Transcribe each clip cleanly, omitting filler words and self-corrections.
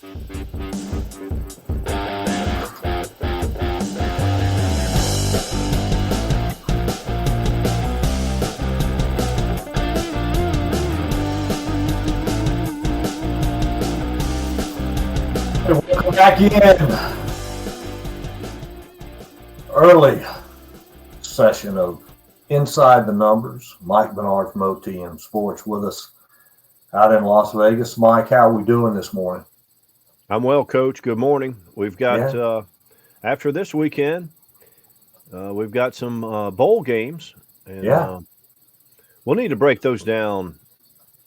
Welcome back in. Early session of Inside the Numbers. Mike Bernard from OTM Sports with us out in Las Vegas. Mike, how are we doing this morning? I'm well, Coach. Good morning. We've got, after this weekend, we've got some bowl games. And we'll need to break those down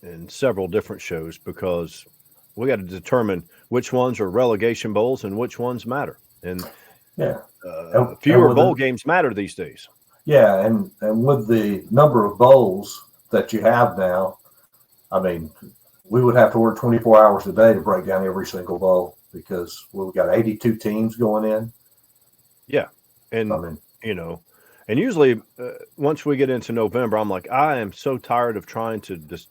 in several different shows because we got to determine which ones are relegation bowls and which ones matter. And fewer bowl games matter these days. Yeah, and with the number of bowls that you have now, I mean, we would have to work 24 hours a day to break down every single bowl because we've got 82 teams going in. Yeah, and and usually once we get into November, I'm like, I am so tired of trying to just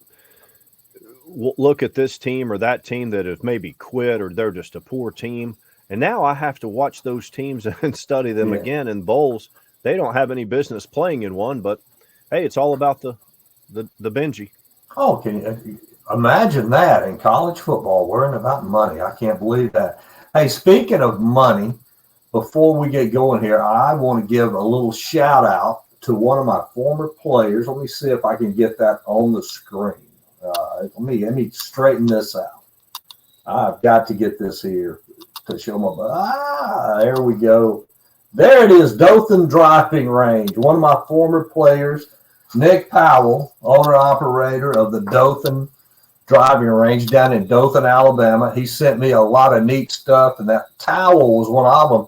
look at this team or that team that have maybe quit or they're just a poor team. And now I have to watch those teams and study them again in bowls. They don't have any business playing in one, but hey, it's all about the Benji. Oh, can you imagine that in college football, worrying about money? I can't believe that. Hey, speaking of money, before we get going here, I want to give a little shout out to one of my former players. Let me see if I can get that on the screen. Let me straighten this out. I've got to get this here to show my. There we go. There it is, Dothan Driving Range. One of my former players, Nick Powell, owner-operator of the Dothan Driving Range down in Dothan, Alabama. He sent me a lot of neat stuff, and that towel was one of them.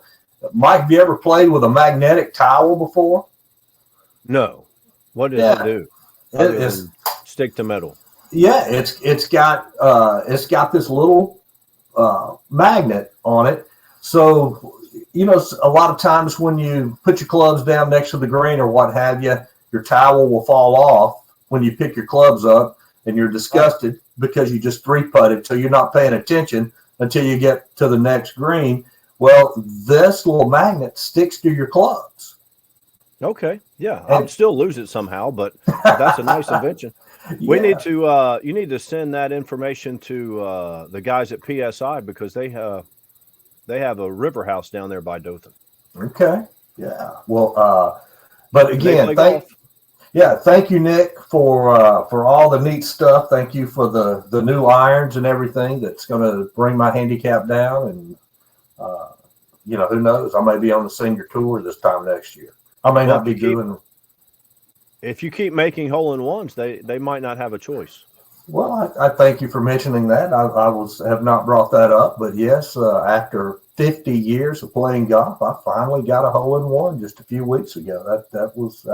Mike, have you ever played with a magnetic towel before? No. What does it do? It's stick to metal. Yeah, it's got this little magnet on it. So, a lot of times when you put your clubs down next to the green or what have you, your towel will fall off when you pick your clubs up and you're disgusted because you just three-putted, so you're not paying attention until you get to the next green. Well, this little magnet sticks to your clubs. Okay. Yeah. I'd still lose it somehow, but that's a nice invention. We need to you need to send that information to the guys at PSI because they have a river house down there by Dothan. Okay. Yeah. Well, but again, thank you, Nick, for all the neat stuff. Thank you for the new irons and everything that's going to bring my handicap down. And who knows? I may be on the senior tour this time next year. I may not be doing. If you keep making hole-in-ones, they might not have a choice. Well, I thank you for mentioning that. I have not brought that up, but yes, after 50 years of playing golf, I finally got a hole-in-one just a few weeks ago. That was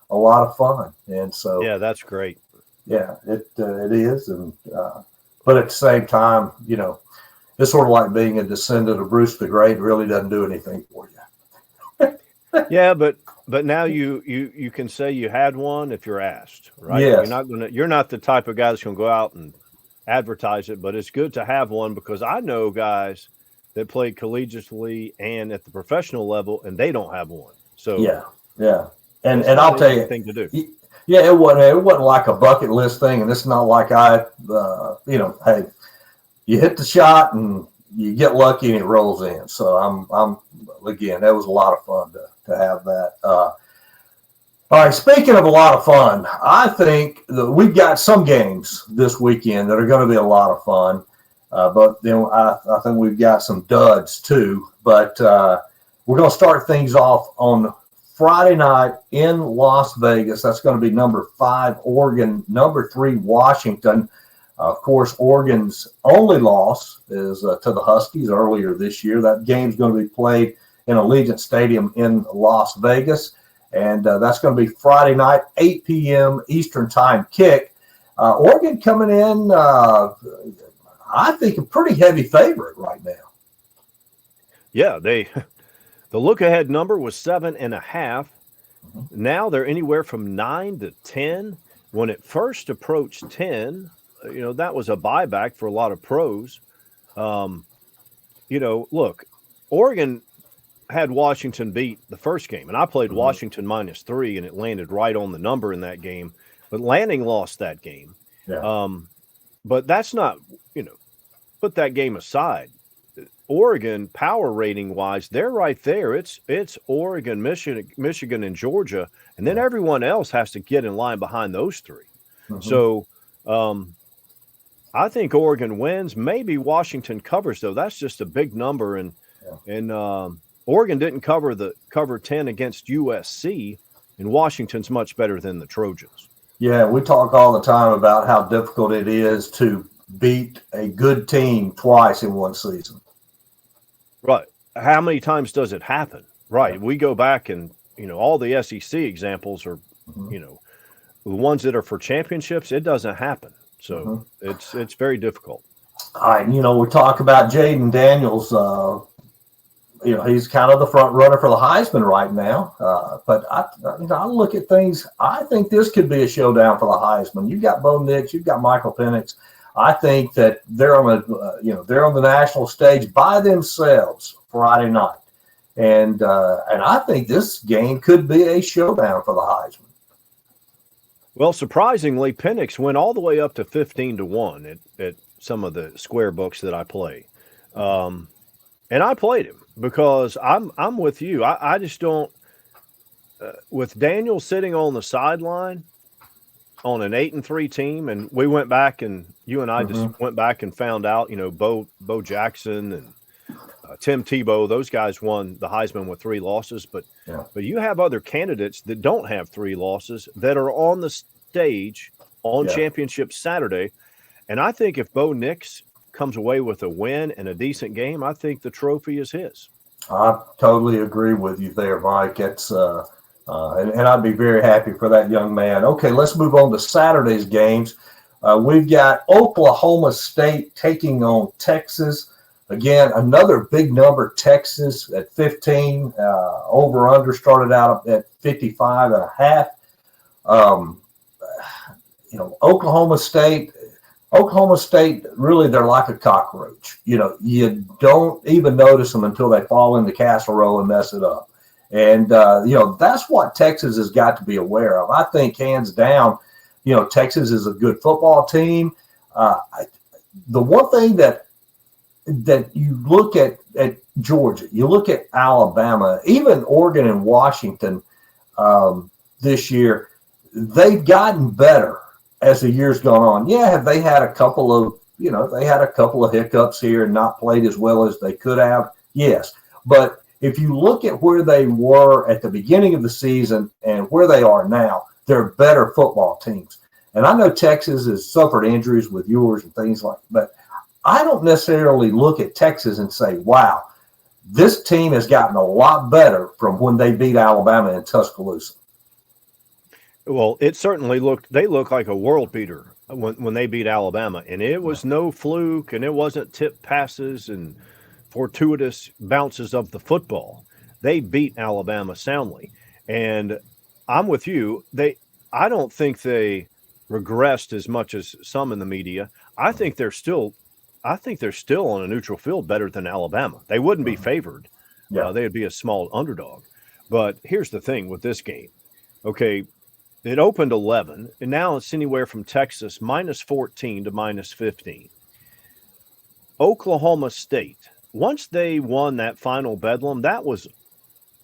a lot of fun, and so that's great. Yeah, it is, and but at the same time, it's sort of like being a descendant of Bruce the Great. Really doesn't do anything for you. Yeah, but now you can say you had one if you're asked, right? Yes. You're not the type of guy that's gonna go out and advertise it, but it's good to have one because I know guys that play collegiately and at the professional level and they don't have one. So yeah. And I'll tell you, thing to do. Yeah, it wasn't like a bucket list thing, and it's not like hey, you hit the shot and you get lucky and it rolls in. So I'm again, that was a lot of fun to have that. All right, speaking of a lot of fun, I think that we've got some games this weekend that are going to be a lot of fun. But then I think we've got some duds too. But we're going to start things off on Friday night in Las Vegas. That's going to be number 5, Oregon, number 3, Washington. Of course, Oregon's only loss is to the Huskies earlier this year. That game's going to be played in Allegiant Stadium in Las Vegas. And that's going to be Friday night, 8 p.m. Eastern time kick. Oregon coming in, I think, a pretty heavy favorite right now. Yeah, the look-ahead number was 7.5. Mm-hmm. Now they're anywhere from 9 to 10. When it first approached 10, that was a buyback for a lot of pros. Look, Oregon had Washington beat the first game, and I played Mm-hmm. Washington -3, and it landed right on the number in that game. But Lanning lost that game. Yeah. But that's not, put that game aside. Oregon power rating wise, they're right there. It's Oregon, Michigan, and Georgia, and then everyone else has to get in line behind those three. Mm-hmm. So I think Oregon wins. Maybe Washington covers, though. That's just a big number, and Oregon didn't cover 10 against USC, and Washington's much better than the Trojans. Yeah, we talk all the time about how difficult it is to beat a good team twice in one season. Right. How many times does it happen? Right. We go back and, all the SEC examples are, the ones that are for championships, it doesn't happen. So it's very difficult. All right. We talk about Jaden Daniels. He's kind of the front runner for the Heisman right now. But I look at things. I think this could be a showdown for the Heisman. You've got Bo Nix. You've got Michael Penix. I think that they're on the national stage by themselves Friday night, and I think this game could be a showdown for the Heisman. Well, surprisingly, Penix went all the way up to 15-1 at some of the square books that I play, and I played him because I'm with you. I just don't. With Daniel sitting on the sideline on an 8-3 team, and we went back and you and I just went back and found out, Bo Jackson and Tim Tebow, those guys won the Heisman with 3 losses, but you have other candidates that don't have 3 losses that are on the stage on Championship Saturday, and I think if Bo Nix comes away with a win and a decent game, I think the trophy is his. I totally agree with you there, Mike. It's and I'd be very happy for that young man. Okay, let's move on to Saturday's games. We've got Oklahoma State taking on Texas. Again, another big number, Texas at 15. Over-under started out at 55.5. Oklahoma State, really, they're like a cockroach. You don't even notice them until they fall in the castle row and mess it up. And, that's what Texas has got to be aware of. I think hands down, Texas is a good football team. The one thing that you look at Georgia, you look at Alabama, even Oregon and Washington this year, they've gotten better as the year's gone on. Yeah, have they had a couple of hiccups here and not played as well as they could have? Yes. But if you look at where they were at the beginning of the season and where they are now, they're better football teams. And I know Texas has suffered injuries with yours and things like that, but I don't necessarily look at Texas and say, wow, this team has gotten a lot better from when they beat Alabama in Tuscaloosa. Well, it certainly they look like a world beater when they beat Alabama, and it was no fluke, and it wasn't tip passes and fortuitous bounces of the football. They beat Alabama soundly, and I'm with you. I don't think they regressed as much as some in the media. I think they're still on a neutral field better than Alabama. They wouldn't be favored. They would be a small underdog. But here's the thing with this game. Okay, it opened 11, and now it's anywhere from Texas -14 to -15. Oklahoma State, once they won that final bedlam, that was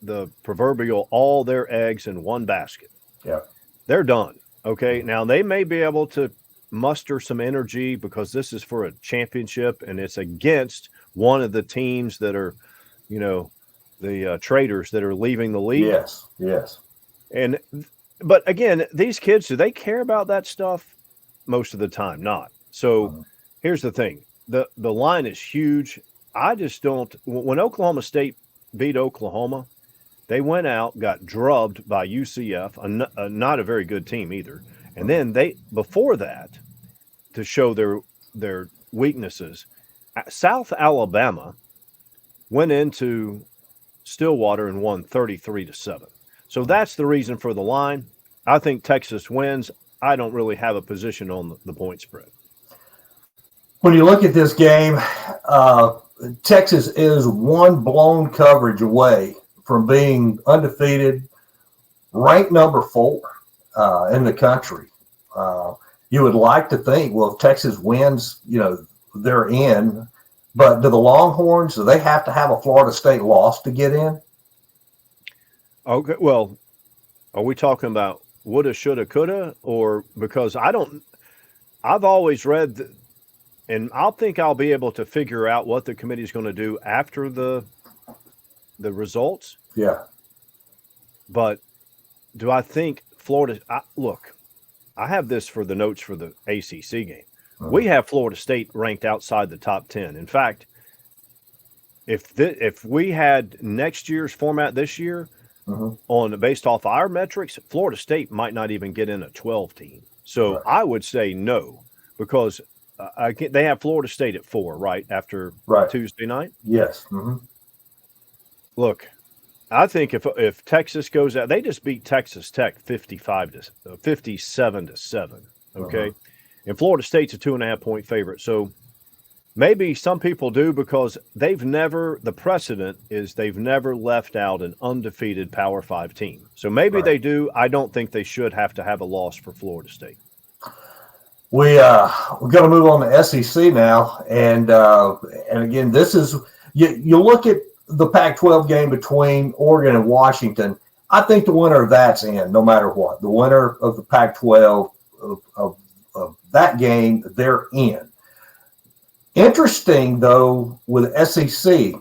the proverbial all their eggs in one basket. Yeah. They're done. Okay, now they may be able to muster some energy because this is for a championship and it's against one of the teams that are, the traitors that are leaving the league. Yes. But again, these kids, do they care about that stuff? Most of the time, not. So here's the thing. The line is huge. I just don't – when Oklahoma State beat Oklahoma, they went out, got drubbed by UCF, not a very good team either. And then before that, to show their weaknesses, South Alabama went into Stillwater and won 33-7. So that's the reason for the line. I think Texas wins. I don't really have a position on the point spread. when you look at this game, Texas is one blown coverage away from being undefeated, ranked number 4 in the country. You would like to think, well, if Texas wins, they're in. But do the Longhorns, do they have to have a Florida State loss to get in? Okay, well, are we talking about woulda, shoulda, coulda? Or because I've always read, and I'll think I'll be able to figure out what the committee is going to do after the results. Yeah. But do I think Florida look, I have this for the notes for the ACC game. We have Florida State ranked outside the top 10. In fact, if we had next year's format this year based off our metrics, Florida State might not even get in a 12 team. So I would say no, because they have Florida State at 4 right after Tuesday night. Yes. Look, I think if Texas goes out, they just beat Texas Tech 57-7. Okay. And Florida State's a 2.5-point favorite. So maybe some people do because the precedent is they've never left out an undefeated Power 5 team. So maybe they do. I don't think they should have to have a loss for Florida State. We're going to move on to SEC now. And again, this is, you look at the Pac-12 game between Oregon and Washington. I think the winner of that's in, no matter what. The winner of the Pac-12 of that game, they're in. Interesting, though, with SEC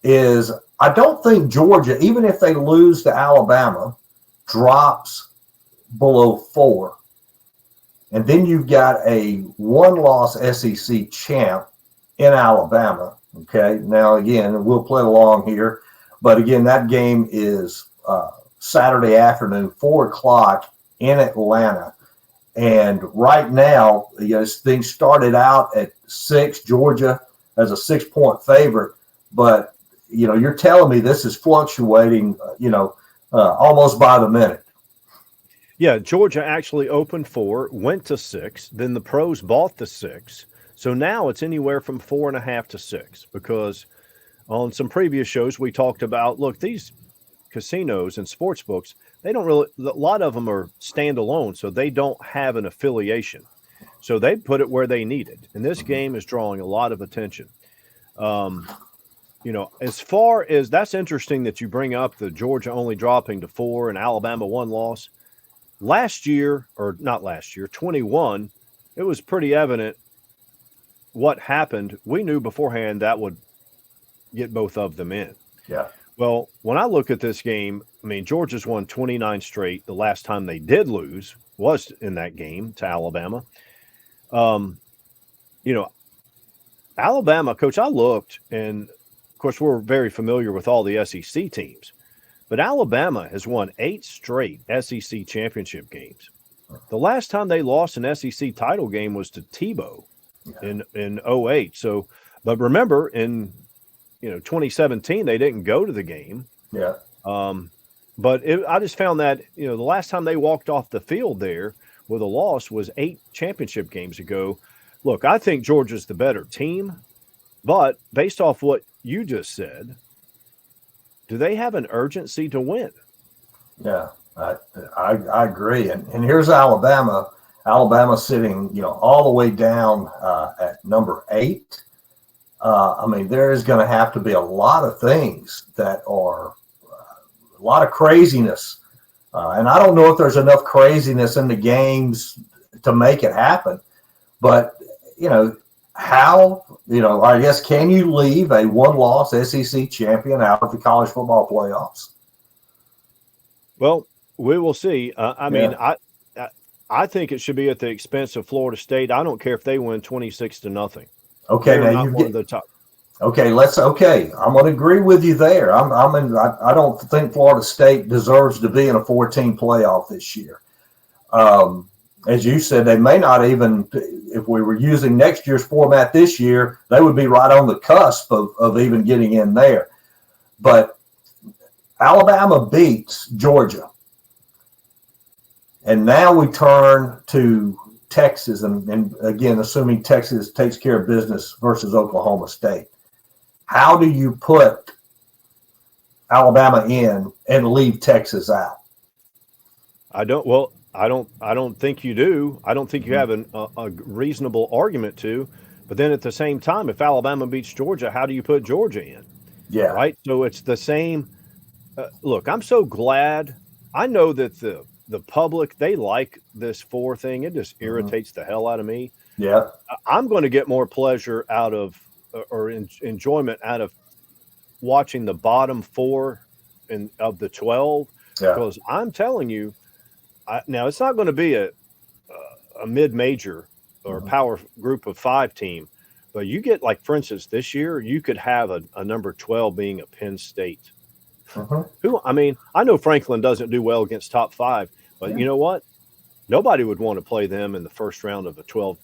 is I don't think Georgia, even if they lose to Alabama, drops below 4. And then you've got a one-loss SEC champ in Alabama. Okay, now, again, we'll play along here. But, again, that game is Saturday afternoon, 4 o'clock in Atlanta. And right now, things started out at 6, Georgia as a 6-point favorite. But, you're telling me this is fluctuating, almost by the minute. Yeah, Georgia actually opened 4, went to 6. Then the pros bought the 6. So now it's anywhere from 4.5 to 6, because on some previous shows we talked about, look, these casinos and sports books, they don't really, a lot of them are standalone, so they don't have an affiliation. So they put it where they need it. And this game is drawing a lot of attention. As far as that's interesting that you bring up the Georgia only dropping to 4 and Alabama 1 loss. Last year, or not last year, 21, it was pretty evident what happened. We knew beforehand that would get both of them in. Yeah. Well, when I look at this game, I mean, Georgia's won 29 straight. The last time they did lose was in that game to Alabama. Alabama, Coach, I looked, and of course, we're very familiar with all the SEC teams, but Alabama has won 8 straight SEC championship games. The last time they lost an SEC title game was to Tebow in 08. So, but remember, in 2017, they didn't go to the game. Yeah. But I just found that, the last time they walked off the field there with a loss was 8 championship games ago. Look, I think Georgia's the better team, but based off what you just said, do they have an urgency to win? Yeah, I agree. And here's Alabama. Alabama sitting, all the way down at number 8. There is going to have to be a lot of things that are a lot of craziness. And I don't know if there's enough craziness in the games to make it happen. But, I guess, can you leave a one-loss SEC champion out of the college football playoffs? Well, we will see. I think it should be at the expense of Florida State. I don't care if they win 26-0. Okay, they're now not one of the top. Okay, I'm going to agree with you there. I don't think Florida State deserves to be in a 14 playoff this year. As you said, they may not even, if we were using next year's format this year, they would be right on the cusp of even getting in there. But Alabama beats Georgia. And now we turn to Texas, and again, assuming Texas takes care of business versus Oklahoma State, how do you put Alabama in and leave Texas out? I don't think you do. I don't think you have a reasonable argument to. But then at the same time, if Alabama beats Georgia, how do you put Georgia in? Yeah. Right. So it's the same. Look, I'm so glad. I know that the public, they like this 4 thing. It just irritates the hell out of me. Yeah. I'm going to get more pleasure out of enjoyment out of watching the bottom 4 of the 12. Yeah. Because I'm telling you, now it's not going to be a mid-major or power group of 5 team, but you get, like, for instance, this year you could have a number 12 being a Penn State. Who, I mean, I know Franklin doesn't do well against top 5, but you know what? Nobody would want to play them in the first round of a 12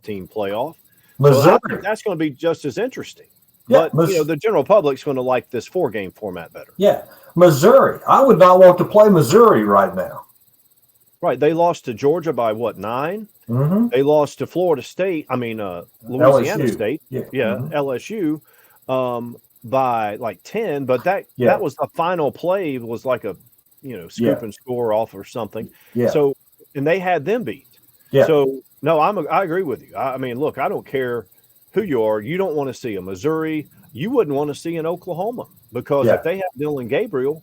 team playoff. Missouri. So I think that's going to be just as interesting. Yeah, but the general public's going to like this 4-game format better. Yeah, Missouri. I would not want to play Missouri right now. Right, they lost to Georgia by what, 9? They lost to Florida State. I mean, Louisiana LSU. State. Yeah. LSU. By like 10, but that was the final play, was like a scoop and score off or something. Yeah. So, and they had them beat. Yeah. So no, I agree with you. I mean, look, I don't care who you are. You don't want to see a Missouri. You wouldn't want to see an Oklahoma, because if they have Dylan Gabriel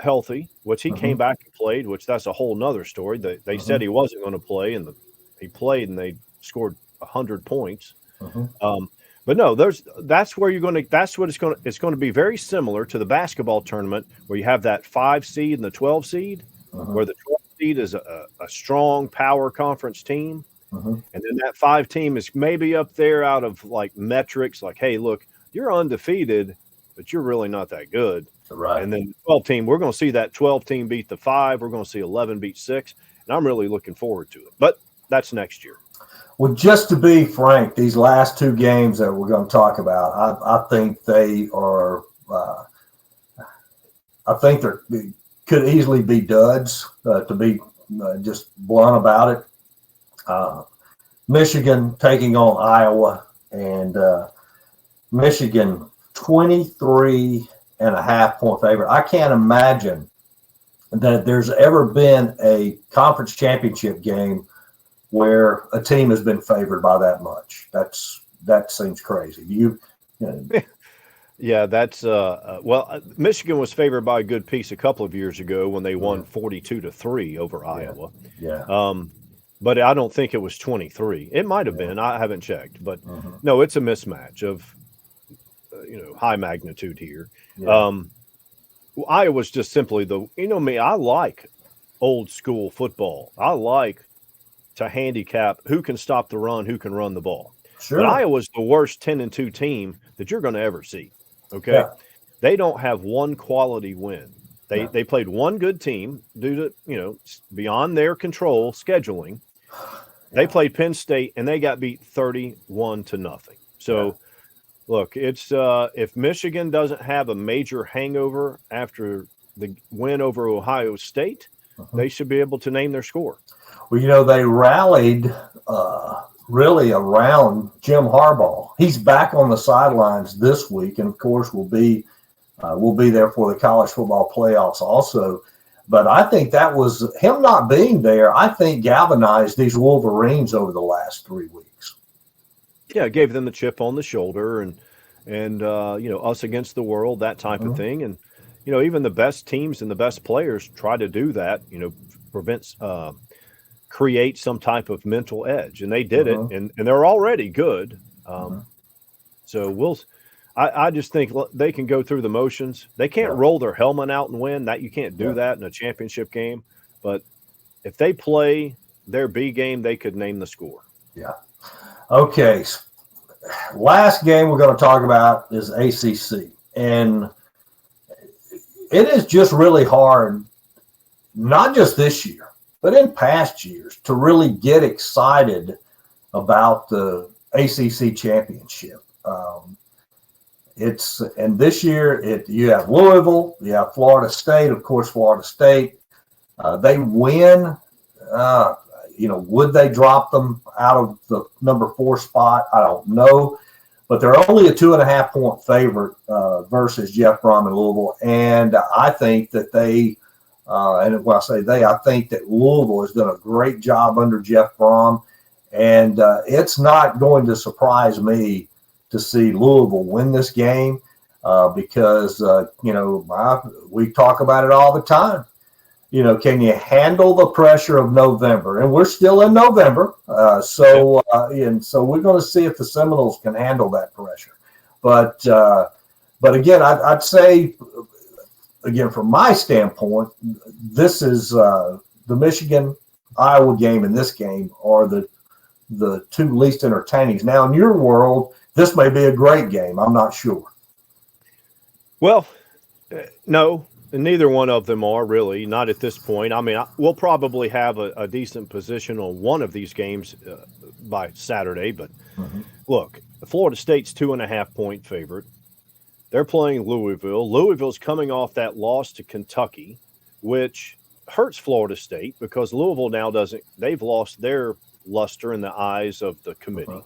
healthy, which he came back and played, which that's a whole nother story. They said he wasn't going to play, and he played, and they scored 100 points. But no, that's where it's going to be very similar to the basketball tournament, where you have that 5 seed and the 12 seed, where the 12 seed is a strong power conference team. And then that 5 team is maybe up there out of like metrics, like, hey, look, you're undefeated, but you're really not that good. Right. And then the 12 team, we're going to see that 12 team beat the 5. We're going to see 11 beat 6. And I'm really looking forward to it. But that's next year. Well, just to be frank, these last 2 games that we're going to talk about, I think they are. I think they could easily be duds. To be just blunt about it, Michigan taking on Iowa, and Michigan 23.5-point favorite. I can't imagine that there's ever been a conference championship game where a team has been favored by that much. That seems crazy. You know. Yeah, that's Michigan was favored by a good piece a couple of years ago when they won 42-3 over Iowa. Yeah. But I don't think it was 23. It might have been. I haven't checked, but no, it's a mismatch of high magnitude here. Yeah. Iowa's just simply me. I like old school football. I like to handicap who can stop the run, who can run the ball. Sure. But Iowa's the worst 10-2 team that you're going to ever see. Okay. Yeah. They don't have one quality win. They played one good team due to, beyond their control scheduling. They played Penn State and they got beat 31-0. So look, it's if Michigan doesn't have a major hangover after the win over Ohio State, they should be able to name their score. Well, they rallied really around Jim Harbaugh. He's back on the sidelines this week, and of course we'll be there for the college football playoffs also. But I think that was him not being there. I think galvanized these Wolverines over the last 3 weeks. Yeah, it gave them the chip on the shoulder and us against the world, that type of thing. And even the best teams and the best players try to do that. Create some type of mental edge, and they did it, and they're already good. So I just think they can go through the motions. They can't roll their helmet out and win. That you can't do that in a championship game. But if they play their B game, they could name the score. Yeah. Okay. Last game we're going to talk about is ACC, and it is just really hard, not just this year, but in past years, to really get excited about the ACC championship. And this year you have Louisville, you have Florida State. Of course, Florida State, they win. would they drop them out of the number 4 spot? I don't know. But they're only a 2.5-point favorite versus Jeff Brom and Louisville. And I think that and when I say they, I think that Louisville has done a great job under Jeff Brom. And it's not going to surprise me to see Louisville win this game because, we talk about it all the time. Can you handle the pressure of November? And we're still in November. So we're going to see if the Seminoles can handle that pressure. But again, I'd say, again, from my standpoint, this is the Michigan-Iowa game and this game are the 2 least entertaining. Now, in your world, this may be a great game. I'm not sure. Well, no. Neither one of them are really, not at this point. I mean, we'll probably have a decent position on one of these games by Saturday. But look, Florida State's 2.5-point favorite. They're playing Louisville. Louisville's coming off that loss to Kentucky, which hurts Florida State because Louisville now they've lost their luster in the eyes of the committee.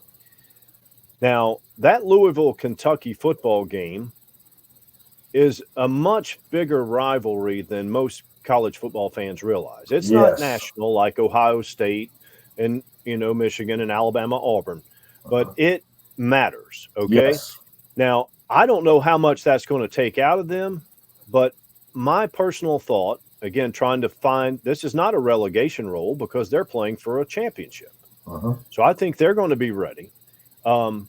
Now, that Louisville-Kentucky football game is a much bigger rivalry than most college football fans realize. It's not national like Ohio State and, Michigan and Alabama, Auburn, but it matters. Okay. Yes. Now, I don't know how much that's going to take out of them, but my personal thought, again, trying to find, this is not a relegation role because they're playing for a championship. So I think they're going to be ready. In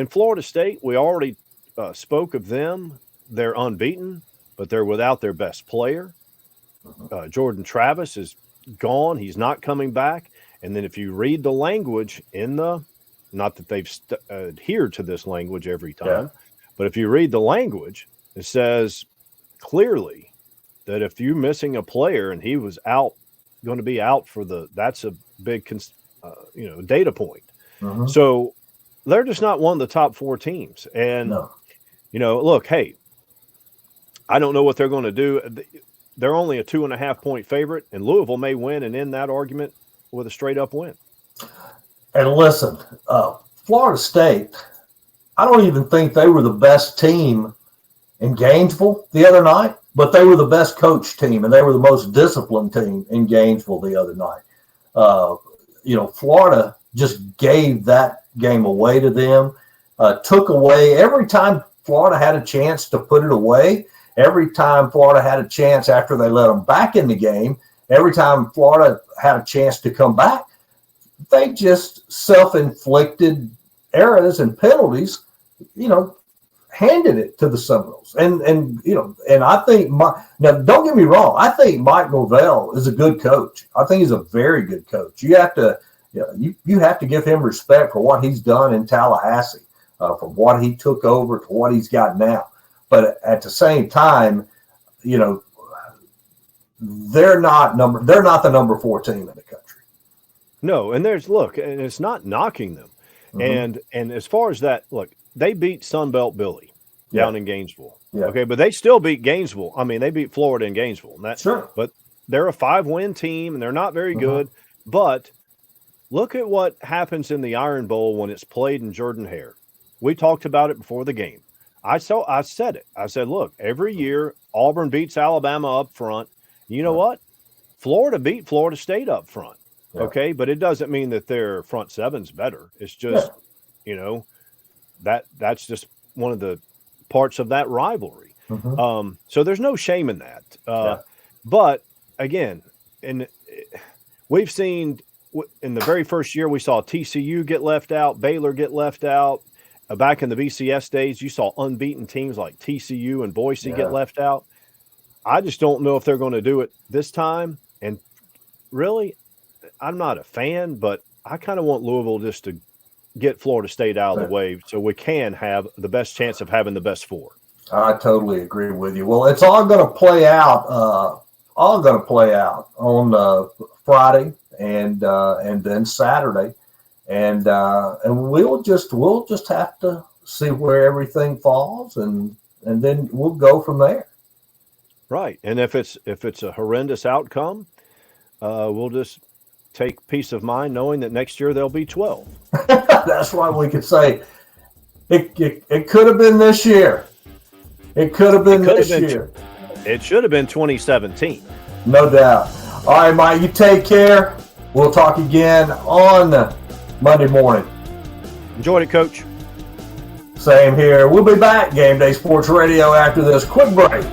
Florida State, we already spoke of them. They're unbeaten, but they're without their best player. Jordan Travis is gone. He's not coming back. And then if you read the language not that they've adhered to this language every time, but if you read the language, it says clearly that if you're missing a player and he was going to be out that's a big, data point. So they're just not one of the top 4 teams. And, look, hey, I don't know what they're going to do. They're only a 2.5-point favorite, and Louisville may win and end that argument with a straight-up win. And listen, Florida State, I don't even think they were the best team in Gainesville the other night, but they were the best coached team, and they were the most disciplined team in Gainesville the other night. Florida just gave that game away to them, took away every time Florida had a chance to put it away, every time Florida had a chance after they let them back in the game, every time Florida had a chance to come back, they just self-inflicted errors and penalties, handed it to the Seminoles. And I think now don't get me wrong, I think Mike Norvell is a good coach. I think he's a very good coach. You have to you have to give him respect for what he's done in Tallahassee, from what he took over to what he's got now. But at the same time, they're not the number 4 team in the country. No, and and it's not knocking them. And as far as that, look, they beat Sunbelt Billy down in Gainesville. Okay, but they still beat Gainesville. I mean, they beat Florida and Gainesville. But they're a 5-win team, and they're not very good. But look at what happens in the Iron Bowl when it's played in Jordan-Hare. We talked about it before the game. I said it. I said, look, every year Auburn beats Alabama up front. You know what? Florida beat Florida State up front. Okay, but it doesn't mean that their front seven's better. It's just, that's just one of the parts of that rivalry. So there's no shame in that. But again, we've seen in the very first year, we saw TCU get left out, Baylor get left out. Back in the BCS days, you saw unbeaten teams like TCU and Boise get left out. I just don't know if they're going to do it this time. And really, I'm not a fan, but I kind of want Louisville just to get Florida State out of the way so we can have the best chance of having the best 4. I totally agree with you. Well, it's all going to play out. On Friday and then Saturday, and we'll just have to see where everything falls, and then we'll go from there. Right, and if it's a horrendous outcome, we'll just take peace of mind knowing that next year there'll be 12. That's why we could say it could have been this year. It could have been this year. It should have been 2017. No doubt. All right, Mike, you take care. We'll talk again on Monday morning. Enjoyed it, Coach. Same here. We'll be back, Game Day Sports Radio, after this quick break.